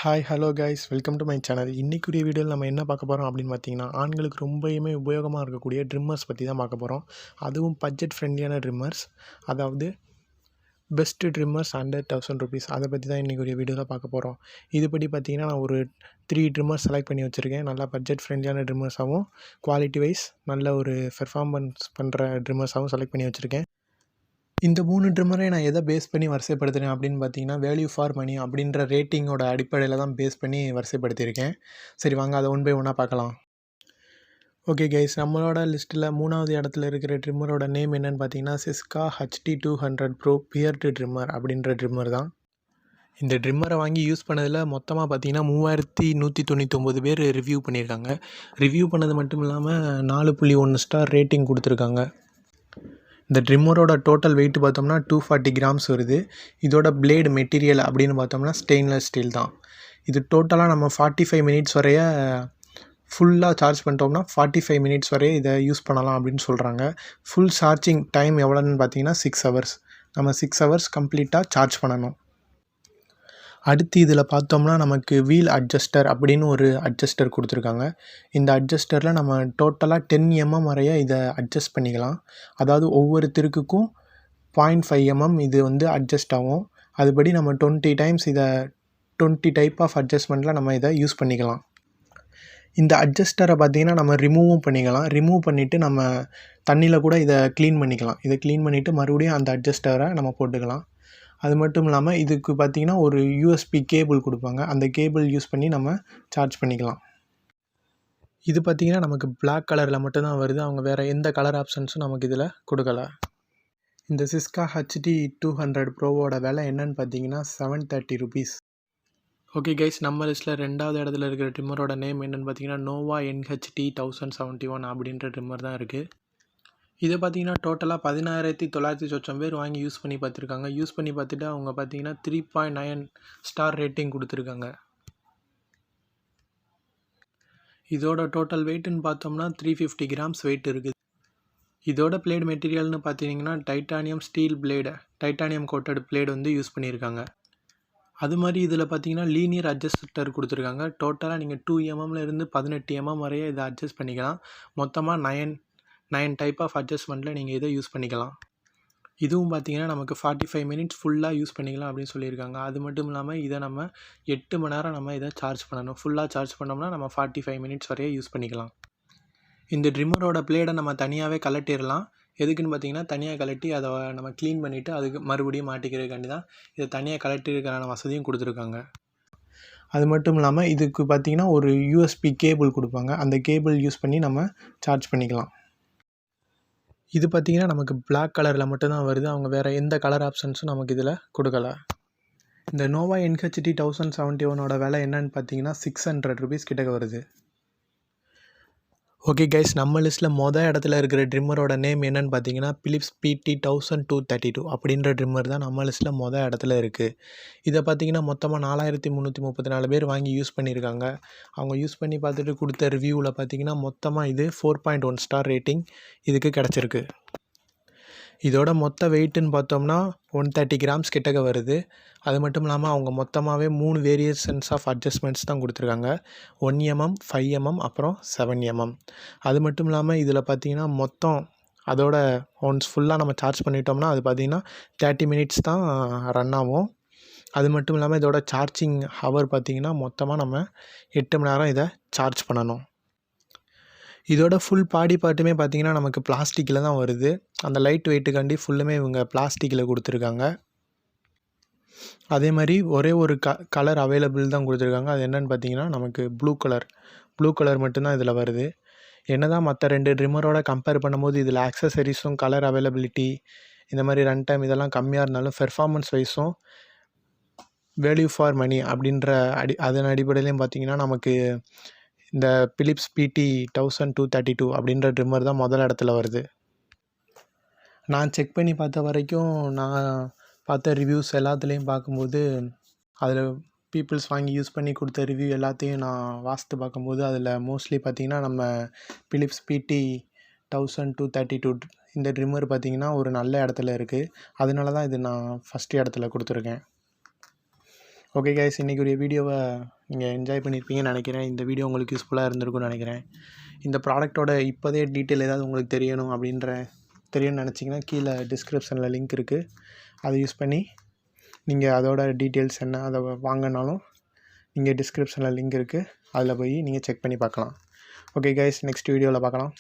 Hi hello guys welcome to my channel. இன்றைக்குரிய வீடியோவில் நம்ம என்ன பார்க்க போகிறோம் அப்படின்னு பார்த்தீங்கன்னா, ஆண்களுக்கு ரொம்பவுமே உபயோகமாக இருக்கக்கூடிய ட்ரிம்மர்ஸ் பற்றி தான் பார்க்க போகிறோம். அதுவும் பட்ஜெட் ஃப்ரெண்ட்லியான ட்ரிம்மர்ஸ், அதாவது பெஸ்ட்டு ட்ரிம்மர்ஸ் அண்டர் ₹1000. அதை பற்றி தான் இன்றைக்குரிய வீடியோவில் பார்க்க போகிறோம். இதுபடி பார்த்தீங்கன்னா நான் ஒரு 3 ட்ரிம்மர்ஸ் செலக்ட் பண்ணி வச்சுருக்கேன். நல்லா பட்ஜெட் ஃப்ரெண்ட்லியான ட்ரிம்மர்ஸாகவும் குவாலிட்டி வைஸ் நல்ல ஒரு பெர்ஃபார்மன்ஸ் பண்ணுற ட்ரிம்மர்ஸாகவும் செலக்ட் பண்ணி வச்சுருக்கேன். இந்த 3 ட்ரிம்மரையும் நான் எதை பேஸ் பண்ணி வரிசைப்படுத்துகிறேன் அப்படின்னு பார்த்தீங்கன்னா, வேல்யூ ஃபார் மணி அப்படின்ற ரேட்டிங்கோட அடிப்படையில் தான் பேஸ் பண்ணி வரிசைப்படுத்தியிருக்கேன். சரி வாங்க அதை ஒன் பை ஒன்னாக பார்க்கலாம். ஓகே கைஸ், நம்மளோட லிஸ்ட்டில் 3வது இடத்துல இருக்கிற ட்ரிம்மரோட நேம் என்னென்னு பார்த்தீங்கன்னா, Syska HT200 Pro beard trimmer அப்படின்ற ட்ரிம்மர் தான். இந்த ட்ரிம்மரை வாங்கி யூஸ் பண்ணதில் மொத்தமாக பார்த்தீங்கன்னா 3199 பேர் ரிவ்யூ பண்ணியிருக்காங்க. ரிவ்யூ பண்ணது மட்டும் இல்லாமல் 4.1 ஸ்டார் ரேட்டிங் கொடுத்துருக்காங்க. இந்த ட்ரிம்மரோட டோட்டல் வெயிட் பார்த்தோம்னா 240 கிராம்ஸ் வருது. இதோட பிளேடு மெட்டீரியல் அப்படின்னு பார்த்தோம்னா ஸ்டெயின்லெஸ் ஸ்டீல் தான். இது டோட்டலாக நம்ம 45 மினிட்ஸ் வரைய ஃபுல்லாக சார்ஜ் பண்ணிட்டோம்னா 45 மினிட்ஸ் வரைய இதை யூஸ் பண்ணலாம் அப்படின்னு சொல்கிறாங்க. ஃபுல் சார்ஜிங் டைம் எவ்வளோன்னு பார்த்தீங்கன்னா 6 ஹவர்ஸ். நம்ம 6 ஹவர்ஸ் கம்ப்ளீட்டாக சார்ஜ் பண்ணணும். அடுத்து இதில் பார்த்தோம்னா நமக்கு வீல் அட்ஜஸ்டர் அப்படின்னு ஒரு அட்ஜஸ்டர் கொடுத்துருக்காங்க. இந்த அட்ஜஸ்டரில் நம்ம டோட்டலாக 10 mm வரைய இதை அட்ஜஸ்ட் பண்ணிக்கலாம். அதாவது ஒவ்வொரு திருக்குக்கும் 0.5 mm இது வந்து அட்ஜஸ்ட் ஆகும். அதுபடி நம்ம 20 டைம்ஸ் இதை 20 டைப் ஆஃப் அட்ஜஸ்ட்மெண்ட்டில் நம்ம இதை யூஸ் பண்ணிக்கலாம். இந்த அட்ஜஸ்டரை பார்த்திங்கன்னா நம்ம ரிமூவும் பண்ணிக்கலாம். ரிமூவ் பண்ணிவிட்டு நம்ம தண்ணியில் கூட இதை க்ளீன் பண்ணிக்கலாம். இதை க்ளீன் பண்ணிவிட்டு மறுபடியும் அந்த அட்ஜஸ்டரை நம்ம போட்டுக்கலாம். அது மட்டும் இல்லாமல் இதுக்கு பார்த்திங்கன்னா ஒரு USB கேபிள் கொடுப்பாங்க. அந்த கேபிள் யூஸ் பண்ணி நம்ம சார்ஜ் பண்ணிக்கலாம். இது பார்த்திங்கன்னா நமக்கு பிளாக் கலரில் மட்டும்தான் வருது. அவங்க வேறு எந்த கலர் ஆப்ஷன்ஸும் நமக்கு இதில் கொடுக்கல. இந்த சிஸ்கா HT200 ப்ரோவோட விலை என்னன்னு பார்த்தீங்கன்னா ₹730. ஓகே கைஸ், நம்ம லிஸ்ட்டில் 2வது இடத்துல இருக்கிற ட்ரிம்மரோட நேம் என்னென்னு பார்த்தீங்கன்னா நோவா HT1071 அப்படின்ற ட்ரிம்மர் தான் இருக்குது. இதை பார்த்தீங்கன்னா டோட்டலாக 16,900 சொச்சம் பேர் வாங்கி யூஸ் பண்ணி பார்த்துருக்காங்க. யூஸ் பண்ணி பார்த்துட்டு அவங்க பார்த்தீங்கன்னா 3.9 ஸ்டார் ரேட்டிங் கொடுத்துருக்காங்க. இதோட டோட்டல் வெயிட்டுன்னு பார்த்தோம்னா 350 கிராம்ஸ் வெயிட் இருக்குது. இதோட பிளேடு மெட்டீரியல்னு பார்த்தீங்கன்னா titanium steel blade, titanium coated blade வந்து யூஸ் பண்ணியிருக்காங்க. அது மாதிரி இதில் பார்த்தீங்கன்னா லீனியர் அட்ஜஸ்டர் கொடுத்துருக்காங்க. டோட்டலாக நீங்கள் 2 mm இருந்து 18 mm வரைய இதை அட்ஜஸ்ட் பண்ணிக்கலாம். மொத்தமாக 9 டைப் ஆஃப் அட்ஜஸ்ட்மெண்ட்டில் நீங்கள் இதை யூஸ் பண்ணிக்கலாம். இதுவும் பார்த்தீங்கன்னா நமக்கு 45 மினிட்ஸ் ஃபுல்லாக யூஸ் பண்ணிக்கலாம் அப்படின்னு சொல்லியிருக்காங்க. அது மட்டும் இல்லாமல் இதை நம்ம 8 மணி நேரம் நம்ம இதை சார்ஜ் பண்ணணும். ஃபுல்லாக சார்ஜ் பண்ணோம்னா நம்ம 45 மினிட்ஸ் வரைய யூஸ் பண்ணிக்கலாம். இந்த ட்ரிம்மரோட பிளேடை நம்ம தனியாகவே கலட்டிடலாம். எதுக்குன்னு பார்த்தீங்கன்னா தனியாக கலட்டி அதை நம்ம க்ளீன் பண்ணிவிட்டு அதுக்கு மறுபடியும் மாட்டிக்கிறதுக்காண்டி தான் இதை தனியாக கலட்டிருக்கான வசதியும் கொடுத்துருக்காங்க. அது மட்டும் இல்லாமல் இதுக்கு பார்த்திங்கன்னா ஒரு USB கேபிள் கொடுப்பாங்க. அந்த கேபிள் யூஸ் பண்ணி நம்ம சார்ஜ் பண்ணிக்கலாம். இது பார்த்திங்கன்னா நமக்கு பிளாக் கலரில் மட்டும்தான் வருது. அவங்க வேறு எந்த கலர் ஆப்ஷன்ஸும் நமக்கு இதில் கொடுக்கல. இந்த நோவா HT1071ஓட விலை என்னன்னு பார்த்தீங்கன்னா ₹600 கிட்டக்க வருது. ஓகே கைஸ், நம்ம லிஸ்ட்டில் இடத்துல இருக்கிற ட்ரிம்மரோட நேம் என்னென்னு பார்த்தீங்கன்னா பிலிப்ஸ் PT1232 அப்படின்ற ட்ரிம்மர் தான் நம்ம லிஸ்ட்டில் இடத்துல இருக்குது. இதை பார்த்தீங்கன்னா மொத்தமாக 4334 பேர் வாங்கி யூஸ் பண்ணியிருக்காங்க. அவங்க யூஸ் பண்ணி பார்த்துட்டு கொடுத்த ரிவ்யூவில் பார்த்தீங்கன்னா மொத்தமாக இது 4.1 ஸ்டார் ரேட்டிங் இதுக்கு கிடச்சிருக்கு. இதோட மொத்த வெயிட்டுன்னு பார்த்தோம்னா 130 கிராம்ஸ் கிட்டக்க வருது. அது மட்டும் இல்லாமல் அவங்க மொத்தமாகவே 3 வேரியேஷன்ஸ் ஆஃப் அட்ஜஸ்ட்மெண்ட்ஸ் தான் கொடுத்துருக்காங்க. 1 mm, 5 mm, அப்புறம் 7 mm. அது மட்டும் இல்லாமல் இதில் பார்த்தீங்கன்னா மொத்தம் அதோட ஒன்ஸ் ஃபுல்லாக நம்ம சார்ஜ் பண்ணிட்டோம்னா அது பார்த்திங்கன்னா 30 மினிட்ஸ் தான் ரன் ஆகும். அது மட்டும் இல்லாமல் இதோட சார்ஜிங் ஹவர் பார்த்திங்கன்னா மொத்தமாக நம்ம 8 மணி நேரம் இதை சார்ஜ் பண்ணணும். இதோட ஃபுல் பாடி பார்ட்டுமே பார்த்திங்கன்னா நமக்கு பிளாஸ்டிக்கில் தான் வருது. அந்த லைட் வெயிட்டுக்காண்டி ஃபுல்லுமே இவங்க பிளாஸ்டிக்கில் கொடுத்துருக்காங்க. அதே மாதிரி ஒரே ஒரு கலர் அவைலபிள் தான் கொடுத்துருக்காங்க. அது என்னென்னு பார்த்தீங்கன்னா நமக்கு ப்ளூ கலர் மட்டும்தான் இதில் வருது. என்ன தான் மற்ற 2 ட்ரிம்மரோட கம்பேர் பண்ணும்போது இதில் ஆக்சசரிஸும் கலர் அவைலபிலிட்டி இந்த மாதிரி ரன் டைம் இதெல்லாம் கம்மியாக இருந்தாலும் பெர்ஃபார்மன்ஸ் வைஸும் வேல்யூ ஃபார் மணி அப்படின்ற அதன் அடிப்படையிலையும் பார்த்திங்கன்னா நமக்கு இந்த பிலிப்ஸ் PT1232 அப்படின்ற ட்ரிம்மர் தான் இடத்துல வருது. நான் செக் பண்ணி பார்த்த வரைக்கும் நான் பார்த்த ரிவ்யூஸ் எல்லாத்துலேயும் பார்க்கும்போது அதில் பீப்புள்ஸ் வாங்கி யூஸ் பண்ணி கொடுத்த ரிவ்யூ எல்லாத்தையும் நான் வாசித்து பார்க்கும்போது அதில் மோஸ்ட்லி பார்த்திங்கன்னா நம்ம பிலிப்ஸ் PT1232 இந்த ட்ரிம்மர் பார்த்திங்கன்னா ஒரு நல்ல இடத்துல இருக்குது. அதனால தான் இது நான் ஃபஸ்ட்டு இடத்துல கொடுத்துருக்கேன். ஓகே கைஸ், இன்றைக்குரிய வீடியோவை நீங்கள் என்ஜாய் பண்ணியிருப்பீங்கன்னு நினைக்கிறேன். இந்த வீடியோ உங்களுக்கு யூஸ்ஃபுல்லாக இருந்திருக்கும்னு நினைக்கிறேன். இந்த ப்ராடக்ட்டோட இப்போதே டீட்டெயில் ஏதாவது உங்களுக்கு தெரியும்னு நினச்சிங்கன்னா கீழே டிஸ்கிரிப்ஷனில் லிங்க் இருக்குது. அதை யூஸ் பண்ணி நீங்கள் அதோட டீட்டெயில்ஸ் என்ன அதை வாங்கினாலும் நீங்கள் டிஸ்கிரிப்ஷனில் லிங்க் இருக்குது, அதில் போய் நீங்கள் செக் பண்ணி பார்க்கலாம். ஓகே கைஸ், நெக்ஸ்ட் வீடியோவில் பார்க்கலாம்.